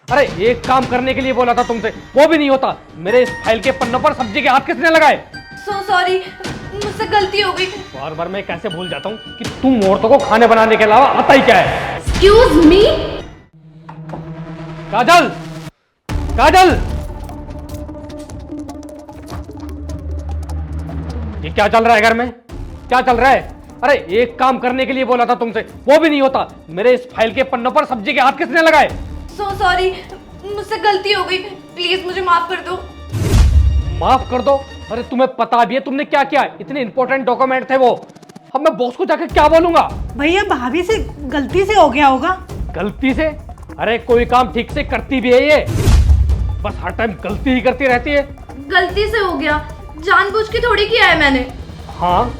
अरे एक काम करने के लिए बोला था तुमसे, वो भी नहीं होता। मेरे इस फाइल के पन्नों पर सब्जी के हाथ किसने लगाए? सो सॉरी, मुझसे गलती हो गई। बार बार मैं कैसे भूल जाता हूँ कि तुम औरतों को खाने बनाने के अलावा आता ही क्या है। Excuse me. काजल, काजल, ये क्या चल रहा है घर में? क्या चल रहा है? अरे एक काम करने के लिए बोला था तुमसे, वो भी नहीं होता। मेरे इस फाइल के पन्नों पर सब्जी के हाथ किसने लगाए? सो सॉरी, मुझसे गलती हो गई। प्लीज मुझे माफ कर दो। माफ कर दो? अरे तुम्हें पता भी है तुमने क्या किया? इतने इंपॉर्टेंट डॉक्यूमेंट थे वो। अब मैं बॉस को जाकर क्या बोलूंगा? भैया भाभी से गलती से हो गया होगा। गलती से? अरे कोई काम ठीक से करती भी है ये? बस हर टाइम गलती ही करती रहती है। गलती से हो गया, जानबूझ के थोड़ी किया है मैंने। हाँ,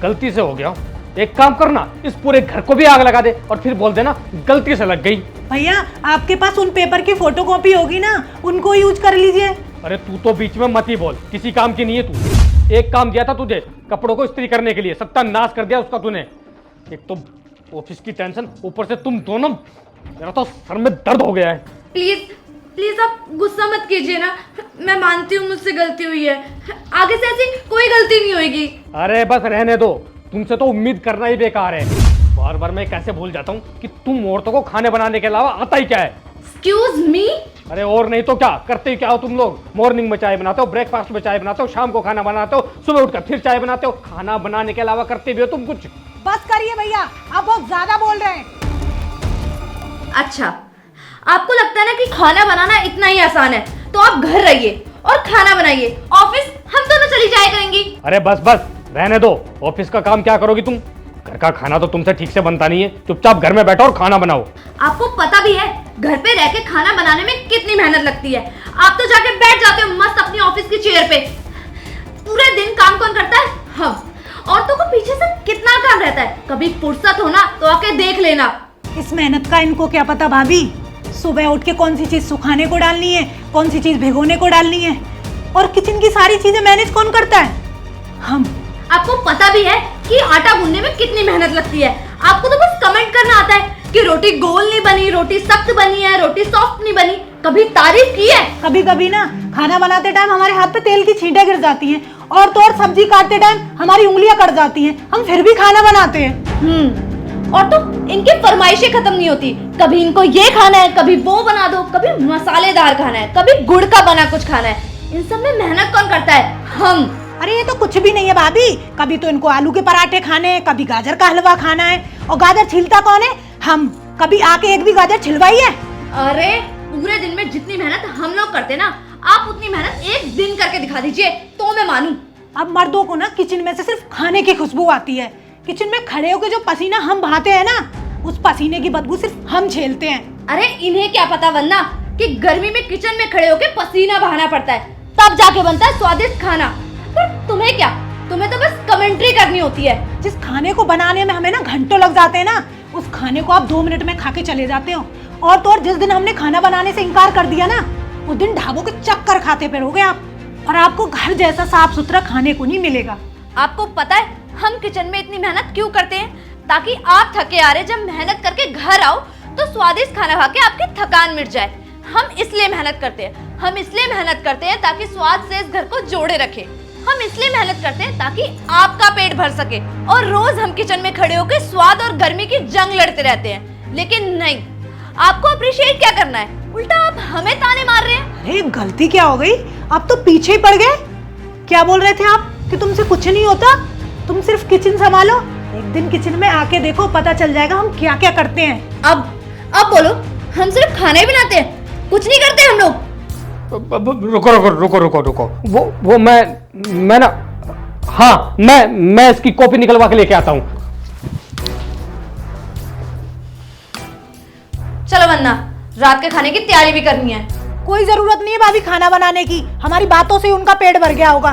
गलती से हो गया। एक काम करना, इस पूरे घर को भी आग लगा दे और फिर बोल देना गलती से लग गई। भैया आपके पास उन पेपर की फोटोकॉपी होगी ना, उनको यूज कर लीजिए। अरे तू तो बीच में मत ही बोल, किसी काम की नहीं है तू। एक काम दिया था तुझे, कपड़ों को इस्त्री करने के लिए, सत्यानाश कर दिया उसका तूने। एक तो ऑफिस की टेंशन, ऊपर से तुम दोनों। मेरा तो सर में दर्द हो गया है। प्लीज प्लीज आप गुस्सा मत कीजिए ना। मैं मानती हूँ मुझसे गलती हुई है, आगे से ऐसी कोई गलती नहीं होगी। अरे बस रहने दो, तुमसे तो उम्मीद करना ही बेकार है। बार बार मैं कैसे भूल जाता हूँ कि तुम औरतों को खाने बनाने के अलावा आता ही क्या है। Excuse me. अरे और नहीं तो क्या, करते ही क्या हो तुम लोग? मॉर्निंग में चाय बनाते हो, ब्रेकफास्ट में चाय बनाते हो, शाम को खाना बनाते हो, सुबह उठकर फिर चाय बनाते हो। खाना बनाने के अलावा करते भी हो तुम कुछ? बस करिए भैया, आप बहुत ज्यादा बोल रहे हैं। अच्छा, आपको लगता है ना कि खाना बनाना इतना ही आसान है, तो आप घर रहिए और खाना बनाइए, ऑफिस हम दोनों चली जाया करेंगी। अरे बस बस रहने दो, ऑफिस का काम क्या करोगी तुम? घर का खाना तो तुमसे ठीक से बनता नहीं है। चुपचाप घर में बैठो और खाना बनाओ। आपको पता भी है घर पे रह के खाना बनाने में कितनी मेहनत लगती है। आप तो जाके बैठ जाते हो मस्त अपनी ऑफिस की चेयर पे। पूरे दिन काम कौन करता है? हम। औरतों को पीछे से कितना काम रहता है, कभी फुर्सत हो ना तो आके देख लेना। इस मेहनत का इनको क्या पता भाभी। सुबह उठ के कौन सी चीज सुखाने को डालनी है, कौन सी चीज भिगोने को डालनी है, और किचन की सारी चीजें मैनेज कौन करता है? हम। आपको पता भी है कि आटा गूंदने में कितनी मेहनत लगती है। आपको तो बस कमेंट करना आता है कि रोटी गोल नहीं बनी, रोटी सख्त बनी है, रोटी सॉफ्ट नहीं बनी। कभी तारीफ की है? कभी कभी ना खाना बनाते टाइम हमारे हाथ पे तेल की छींटें गिर जाती हैं, और तो और सब्जी काटते टाइम हमारी उंगलियां कट जाती हैं, हम फिर भी खाना बनाते हैं। और तो इनकी फरमाइशें खत्म नहीं होती। कभी इनको ये खाना है, कभी वो बना दो, कभी मसालेदार खाना है, कभी गुड़ का बना कुछ खाना है। इन सब में मेहनत कौन करता है? हम। अरे ये तो कुछ भी नहीं है भाभी। कभी तो इनको आलू के पराठे खाने हैं, कभी गाजर का हलवा खाना है, और गाजर छिलता कौन है? हम। कभी आके एक भी गाजर छिलवाई है? अरे पूरे दिन में जितनी मेहनत हम लोग करते ना, आप उतनी मेहनत एक दिन करके दिखा दीजिए तो मैं मानूं। अब मर्दों को ना किचन में से सिर्फ खाने की खुशबू आती है। किचन में खड़े होकर जो पसीना हम बहाते हैं ना, उस पसीने की बदबू सिर्फ हम झेलते हैं। अरे इन्हें क्या पता वरना कि गर्मी में किचन में खड़े होकर पसीना बहाना पड़ता है, तब जाके बनता है स्वादिष्ट खाना। पर तुम्हें क्या, तुम्हें तो बस कमेंट्री करनी होती है। जिस खाने को बनाने में हमें ना घंटों लग जाते हैं ना, उस खाने को आप 2 मिनट में खा के चले जाते हो। और तो और जिस दिन हमने खाना बनाने से इनकार कर दिया ना, उस दिन ढाबों के चक्कर खाते फिरोगे आप, और आपको घर जैसा साफ सुथरा खाने को नहीं मिलेगा। आपको पता है हम किचन में इतनी मेहनत क्यों करते हैं? ताकि आप थके आ रहे जब मेहनत करके घर आओ तो स्वादिष्ट खाना खा के आपकी थकान मिट जाए। हम इसलिए मेहनत करते हैं। हम इसलिए मेहनत करते हैं ताकि स्वाद से इस घर को जोड़े रखे। हम इसलिए मेहनत करते हैं ताकि आपका पेट भर सके। और रोज हम किचन में खड़े होकर स्वाद और गर्मी की जंग लड़ते रहते हैं। लेकिन नहीं, आपको अप्रिशिएट क्या करना है, उल्टा आप हमें ताने मार रहे हैं। अरे गलती क्या हो गई, आप तो पीछे ही पड़ गए। क्या बोल रहे थे आप कि तुमसे कुछ नहीं होता, तुम सिर्फ किचन संभालो। एक दिन किचन में आके देखो, पता चल जाएगा हम क्या क्या करते हैं। अब बोलो, हम सिर्फ खाना ही बनाते हैं, कुछ नहीं करते हम लोग। रुको रुको रुको रुको रुको, वो मैं ना, हाँ मैं इसकी कॉपी निकलवा के लेके आता हूँ। चलो वरना रात के खाने की तैयारी भी करनी है। कोई जरूरत नहीं है भाभी खाना बनाने की, हमारी बातों से उनका पेट भर गया होगा।